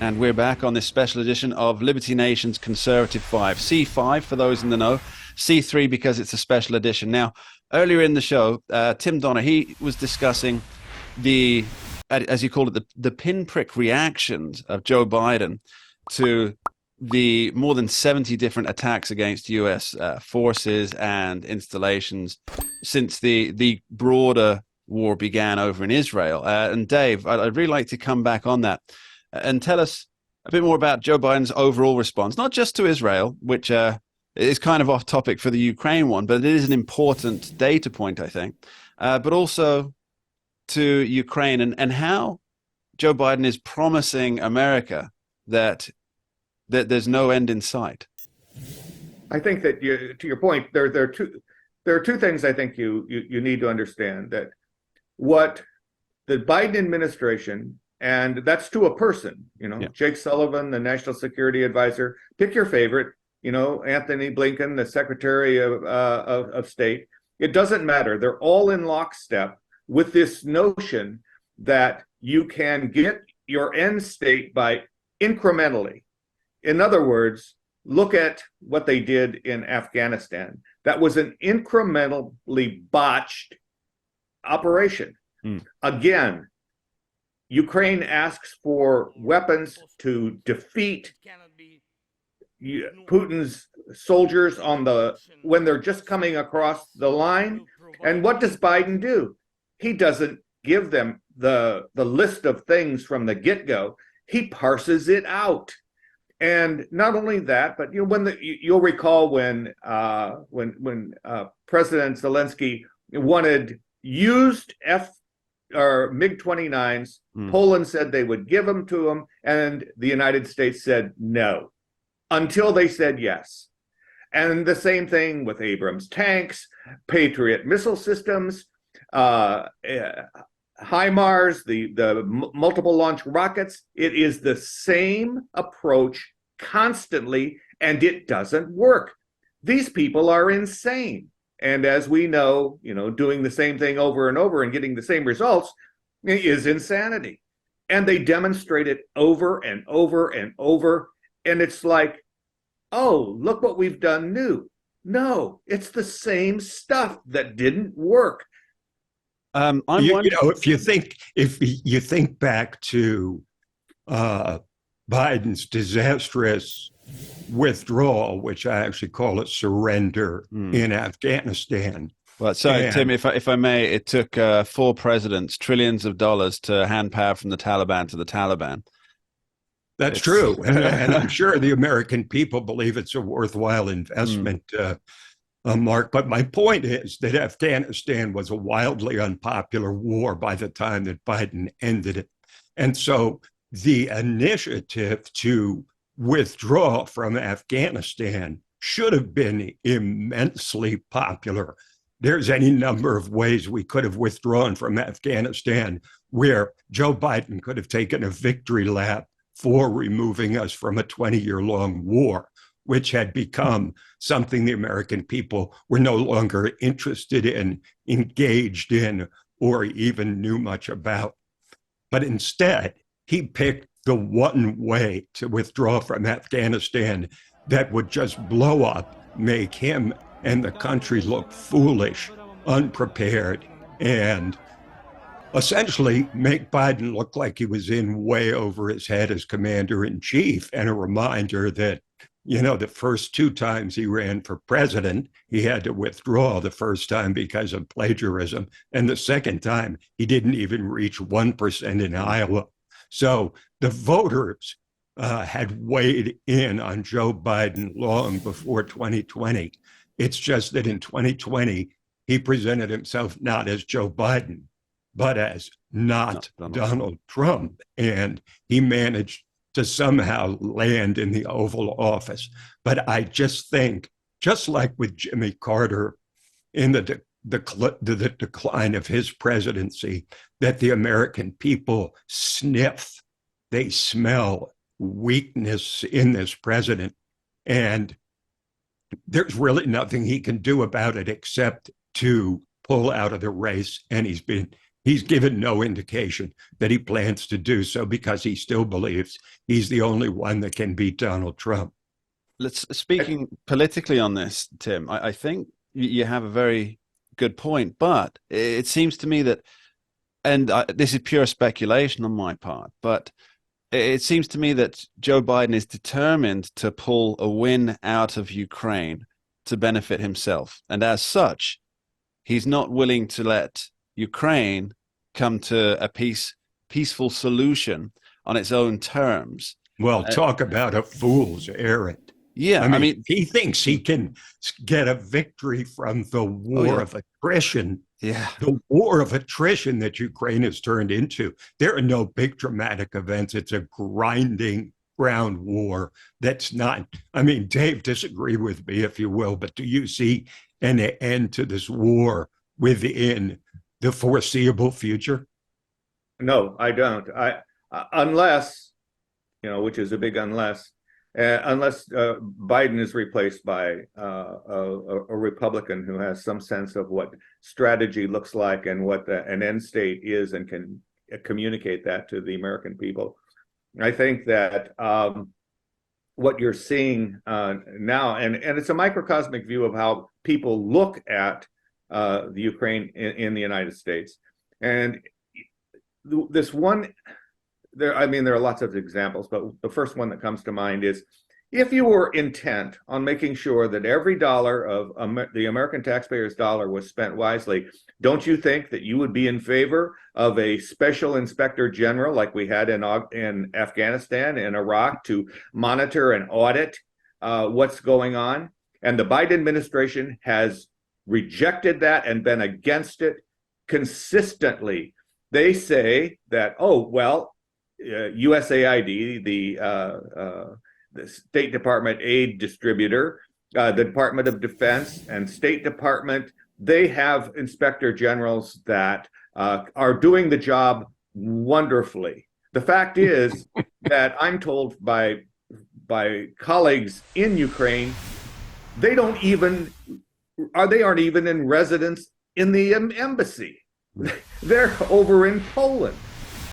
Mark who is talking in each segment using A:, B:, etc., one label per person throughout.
A: And we're back on this special edition of Liberty Nation's Conservative 5. C5 for those in the know, C3 because it's a special edition. Now, earlier in the show, Tim Donner, he was discussing the, as you call it, the pinprick reactions of Joe Biden to the more than 70 different attacks against U.S. Forces and installations since the broader war began over in Israel. And Dave, I'd really like to come back on that and tell us a bit more about Joe Biden's overall response, not just to Israel, which is kind of off topic for the Ukraine one, but it is an important data point, I think, but also to Ukraine and how Joe Biden is promising America that there's no end in sight.
B: I think that to your point, there are two things I think you need to understand. That what the Biden administration, and that's to a person, Jake Sullivan, the national security advisor, pick your favorite, Anthony Blinken, the secretary of state. It doesn't matter. They're all in lockstep with this notion that you can get your end state by incrementally. In other words, look at what they did in Afghanistan. That was an incrementally botched operation. Again, Ukraine asks for weapons to defeat Putin's soldiers when they're just coming across the line. And what does Biden do? He doesn't give them the list of things from the get-go. He parses it out. And not only that, but you'll recall when President Zelensky wanted used MiG-29s, Poland said they would give them to him, and the United States said no, until they said yes. And the same thing with Abrams tanks, Patriot missile systems, HIMARS, the multiple launch rockets. It is the same approach constantly, and it doesn't work. These people are insane. And as we know, doing the same thing over and over and getting the same results is insanity. And they demonstrate it over and over and over. And it's like, oh, look what we've done new. No, it's the same stuff that didn't work.
C: If you think back to Biden's disastrous withdrawal, which I actually call it surrender, in Afghanistan.
A: Well, sorry, Tim, if I may, it took 4 presidents, trillions of dollars to hand power from the Taliban to the Taliban.
C: That's true. And I'm sure the American people believe it's a worthwhile investment, Mark. But my point is that Afghanistan was a wildly unpopular war by the time that Biden ended it. And so the initiative to withdraw from Afghanistan should have been immensely popular. There's any number of ways we could have withdrawn from Afghanistan where Joe Biden could have taken a victory lap for removing us from a 20-year-long war, which had become something the American people were no longer interested in, engaged in, or even knew much about. But instead, he picked the one way to withdraw from Afghanistan that would just blow up, make him and the country look foolish, unprepared, and essentially make Biden look like he was in way over his head as commander-in-chief, and a reminder that, the first 2 times he ran for president, he had to withdraw. The first time because of plagiarism, and the second time he didn't even reach 1% in Iowa. So the voters had weighed in on Joe Biden long before 2020. It's just that in 2020, he presented himself not as Joe Biden, but as not Donald Trump. And he managed to somehow land in the Oval Office. But I just think, just like with Jimmy Carter in the decline of his presidency, that the American people sniff, they smell weakness in this president. And there's really nothing he can do about it except to pull out of the race. And he's been He's given no indication that he plans to do so because he still believes he's the only one that can beat Donald Trump.
A: Speaking politically on this, Tim, I think you have a very good point, but it seems to me that, and this is pure speculation on my part, but it seems to me that Joe Biden is determined to pull a win out of Ukraine to benefit himself. And as such, he's not willing to let Ukraine come to a peaceful solution on its own terms.
C: Well, talk about a fool's errand.
A: Yeah,
C: I mean, he thinks he can get a victory from the war of attrition.
A: Yeah.
C: The war of attrition that Ukraine has turned into. There are no big dramatic events. It's a grinding ground war that's not, I mean, Dave, disagree with me if you will, but do you see an end to this war within the foreseeable future?
B: No, I don't. Unless, which is a big unless Biden is replaced by a Republican who has some sense of what strategy looks like and what an end state is and can communicate that to the American people. I think that what you're seeing now, and it's a microcosmic view of how people look at the Ukraine in the United States. And this one, there are lots of examples, but the first one that comes to mind is if you were intent on making sure that every dollar of the American taxpayer's dollar was spent wisely, don't you think that you would be in favor of a special inspector general like we had in Afghanistan and Iraq to monitor and audit what's going on? And the Biden administration has rejected that and been against it consistently. They say that, USAID, the State Department aid distributor, the Department of Defense and State Department, they have inspector generals that are doing the job wonderfully. The fact is that I'm told by colleagues in Ukraine, they aren't even in residence in the embassy. They're over in Poland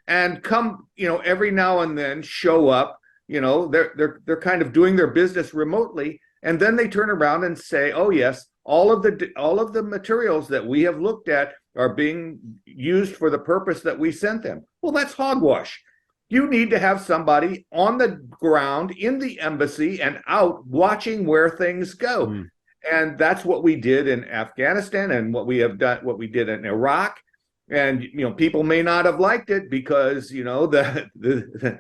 B: and come, every now and then show up, they're kind of doing their business remotely. And then they turn around and say, oh yes, all of the materials that we have looked at are being used for the purpose that we sent them. Well, that's hogwash. You need to have somebody on the ground in the embassy and out watching where things go. Mm. And that's what we did in Afghanistan and what we did in Iraq. And, people may not have liked it because, the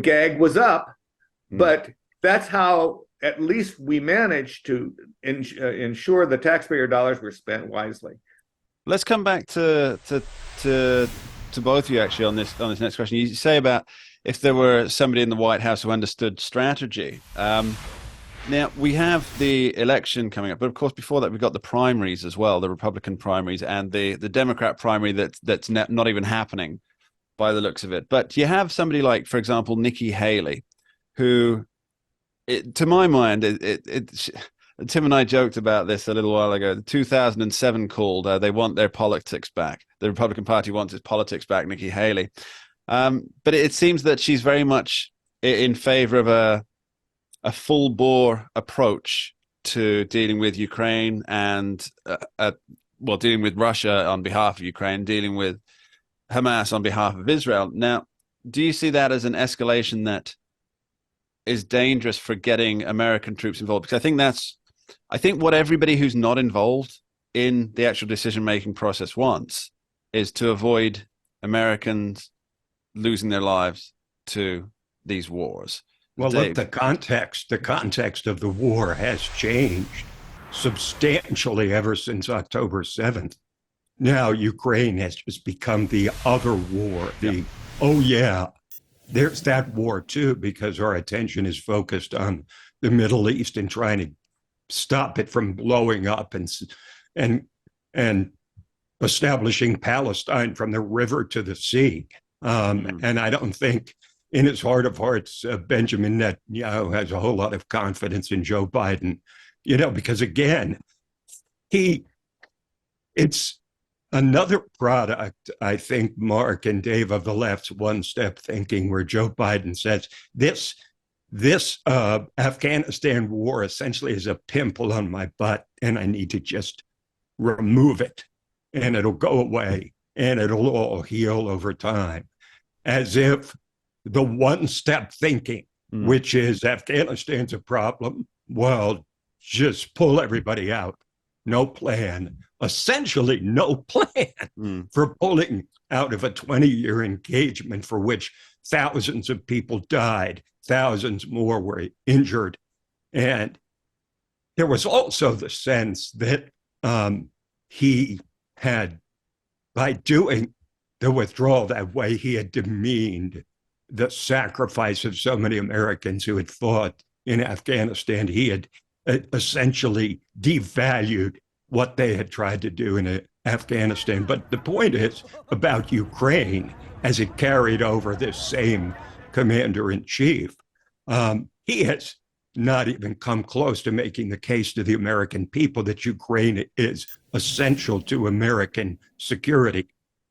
B: gag was up, but that's how at least we managed to ensure the taxpayer dollars were spent wisely.
A: Let's come back to both of you actually on this next question. You say about if there were somebody in the White House who understood strategy. Now, we have the election coming up, but of course, before that, we've got the primaries as well, the Republican primaries and the Democrat primary that's not even happening by the looks of it. But you have somebody like, for example, Nikki Haley, who, to my mind, Tim and I joked about this a little while ago. The 2007 called, they want their politics back. The Republican Party wants its politics back, Nikki Haley. But it seems that she's very much in favor of a full-bore approach to dealing with Ukraine and, dealing with Russia on behalf of Ukraine, dealing with Hamas on behalf of Israel. Now, do you see that as an escalation that is dangerous for getting American troops involved? Because I think what everybody who's not involved in the actual decision-making process wants is to avoid Americans losing their lives to these wars.
C: Well, look, the context of the war has changed substantially ever since October 7th. Now Ukraine has just become the other war. There's that war too, because our attention is focused on the Middle East and trying to stop it from blowing up and establishing Palestine from the river to the sea. And I don't think in his heart of hearts, Benjamin Netanyahu has a whole lot of confidence in Joe Biden, because again, it's Another product, I think, Mark and Dave, of the left's one-step thinking, where Joe Biden says this Afghanistan war essentially is a pimple on my butt, and I need to just remove it, and it'll go away, and it'll all heal over time. As if the one-step thinking, which is Afghanistan's a problem, well, just pull everybody out. No plan, essentially no plan for pulling out of a 20-year engagement for which thousands of people died, thousands more were injured. And there was also the sense that he had, by doing the withdrawal that way, he had demeaned the sacrifice of so many Americans who had fought in Afghanistan. He had essentially devalued what they had tried to do in Afghanistan. But the point is about Ukraine, as it carried over this same commander-in-chief, he has not even come close to making the case to the American people that Ukraine is essential to American security,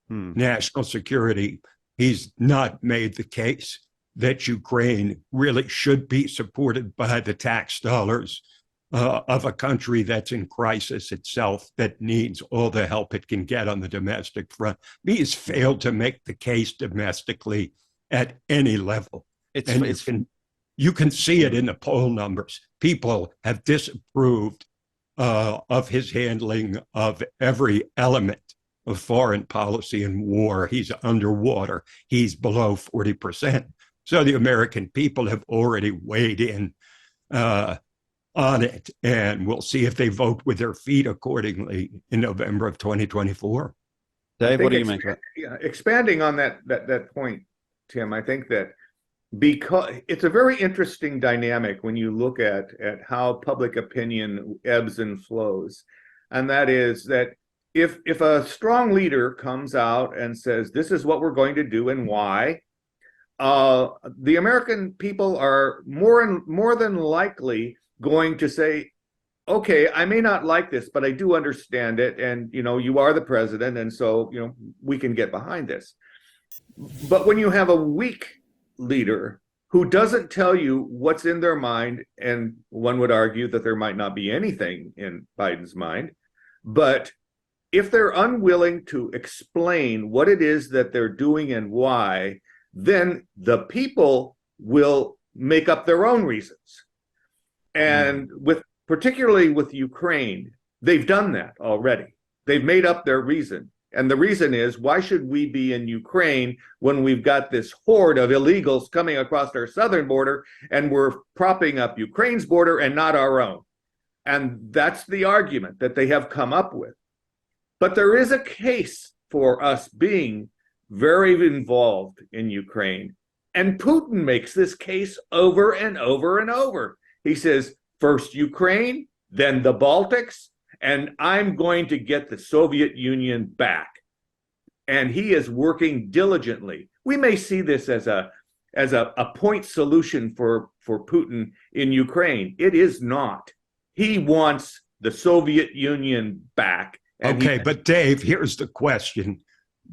C: national security. He's not made the case that Ukraine really should be supported by the tax dollars of a country that's in crisis itself, that needs all the help it can get on the domestic front. He has failed to make the case domestically at any level. You can see it in the poll numbers. People have disapproved of his handling of every element of foreign policy and war. He's underwater. He's below 40%. So the American people have already weighed in on it, and we'll see if they vote with their feet accordingly in November of 2024.
A: Dave, what do you make of it?
B: Yeah, expanding on that point, Tim, I think that because it's a very interesting dynamic when you look at how public opinion ebbs and flows, and that is that if a strong leader comes out and says, this is what we're going to do and why, the American people are more than likely going to say, okay, I may not like this, but I do understand it. And, you are the president. And so, we can get behind this. But when you have a weak leader who doesn't tell you what's in their mind, and one would argue that there might not be anything in Biden's mind, but if they're unwilling to explain what it is that they're doing and why, then the people will make up their own reasons. And particularly with Ukraine, they've done that already. They've made up their reason. And the reason is, why should we be in Ukraine when we've got this horde of illegals coming across our southern border, and we're propping up Ukraine's border and not our own? And that's the argument that they have come up with. But there is a case for us being very involved in Ukraine. And Putin makes this case over and over and over. He says, first Ukraine, then the Baltics, and I'm going to get the Soviet Union back. And he is working diligently. We may see this as a point solution for Putin in Ukraine. It is not. He wants the Soviet Union back.
C: Okay, but Dave, here's the question.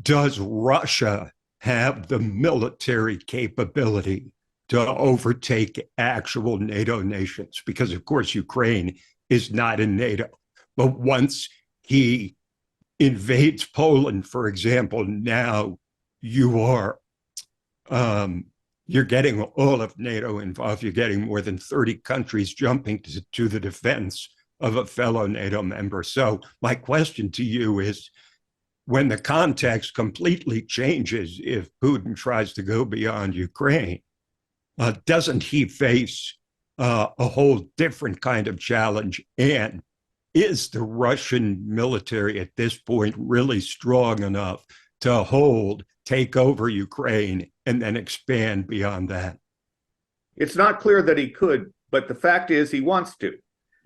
C: Does Russia have the military capability to overtake actual NATO nations? Because, of course, Ukraine is not in NATO. But once he invades Poland, for example, now you're getting all of NATO involved. You're getting more than 30 countries jumping to the defense of a fellow NATO member. So my question to you is, when the context completely changes, if Putin tries to go beyond Ukraine, doesn't he face a whole different kind of challenge? And is the Russian military at this point really strong enough to take over Ukraine, and then expand beyond that?
B: It's not clear that he could, but the fact is he wants to.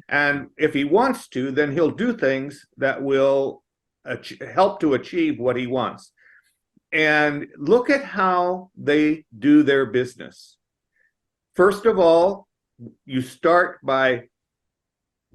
B: And if he wants to, then he'll do things that will help to achieve what he wants. And look at how they do their business. First of all, you start by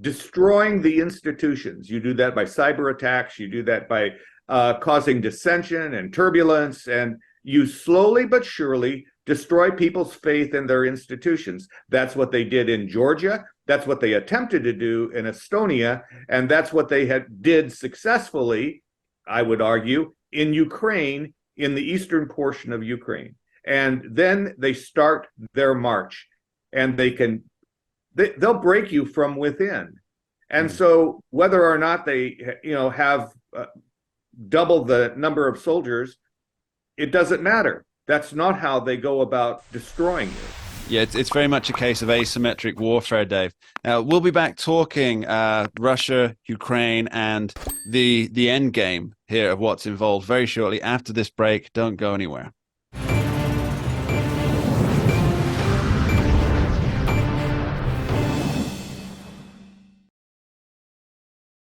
B: destroying the institutions. You do that by cyber attacks. You do that by causing dissension and turbulence, and you slowly but surely destroy people's faith in their institutions. That's what they did in Georgia. That's what they attempted to do in Estonia, and that's what they did successfully, I would argue, in Ukraine, in the eastern portion of Ukraine. And then they start their march, and they'll break you from within. And so whether or not they have double the number of soldiers, it doesn't matter. That's not how they go about destroying you.
A: Yeah, it's very much a case of asymmetric warfare, Dave. Now, we'll be back talking Russia, Ukraine, and the end game here of what's involved very shortly after this break. Don't go anywhere.